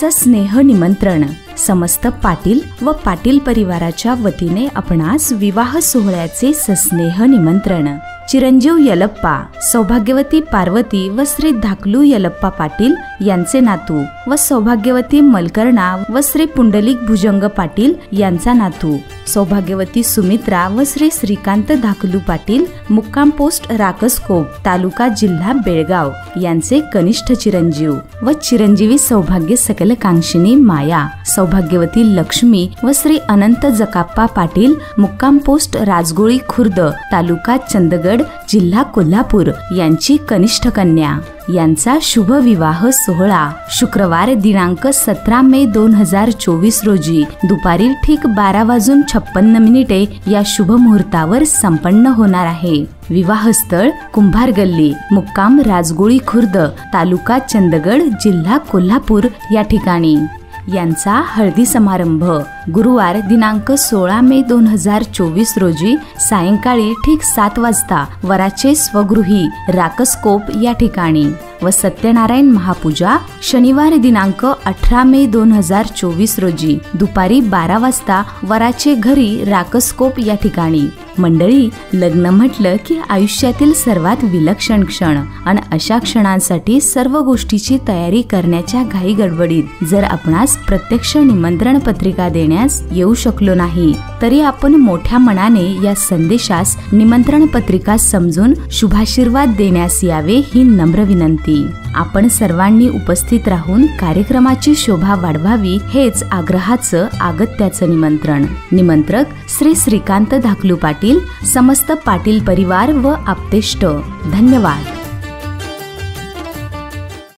सस्नेह निमंत्रण समस्त पाटील व पाटील परिवाराच्या वतीने आपणास विवाह सोहळ्याचे सस्नेह निमंत्रण। चिरंजीव यलप्पा, सौभाग्यवती पार्वती व श्री धाकलू यलप्पा पाटील यांचे नातू व सौभाग्यवती मलकर्णा व श्री पुंडलिक भुजंग पाटील यांचा नातू, सौभाग्यवती सुमित्रा व श्री श्रीकांत धाकलू पाटील मुक्काम पोस्ट राकसकोप तालुका जिल्हा बेळगाव यांचे कनिष्ठ चिरंजीव व चिरंजीवी सौभाग्य सकल कांक्षिणी माया, सौभाग्यवती लक्ष्मी व श्री अनंत जकाप्पा पाटील मुक्काम पोस्ट राजगोळी खुर्द तालुका चंदगड जिल्हा कोल्हापूर यांची कनिष्ठ कन्या यांचा शुभ विवाह सोहळा शुक्रवार दिनांक 17 मे 2024 रोजी दुपारी ठीक 12:56 या शुभ मुहूर्तावर संपन्न होणार आहे। विवाहस्थळ कुंभार गल्ली मुक्काम राजगोळी खुर्द तालुका चंदगड जिल्हा कोल्हापूर या ठिकाणी। यांचा हळदी समारंभ गुरुवार दिनांक 16 मे 2024 रोजी सायंकाळी ठीक 7 वाजता वराचे स्वगृही राकसकोप या ठिकाणी व सत्यनारायण महापूजा शनिवार दिनांक 18 मे 2024 रोजी दुपारी 12 वाजता वराचे घरी राकसकोप या ठिकाणी। मंडळी, लग्न म्हटलं की आयुष्यातील सर्वात विलक्षण क्षण आणि अशा क्षणांसाठी सर्व गोष्टीची तयारी करण्याच्या घाई गडबडीत जर आपणास प्रत्यक्ष निमंत्रण पत्रिका देण्यास येऊ शकलो नाही तरी आपण मोठ्या मनाने या संदेशास निमंत्रण पत्रिका समजून शुभाशीर्वाद देण्यास यावे ही नम्र विनंती। आपण सर्वांनी उपस्थित राहून कार्यक्रमाची शोभा वाढवावी हेच आग्रहाचं आगत्याचं निमंत्रण। निमंत्रक श्री श्रीकांत धाकलू पाटील, समस्त पाटील परिवार व आप्तेष्ट। धन्यवाद।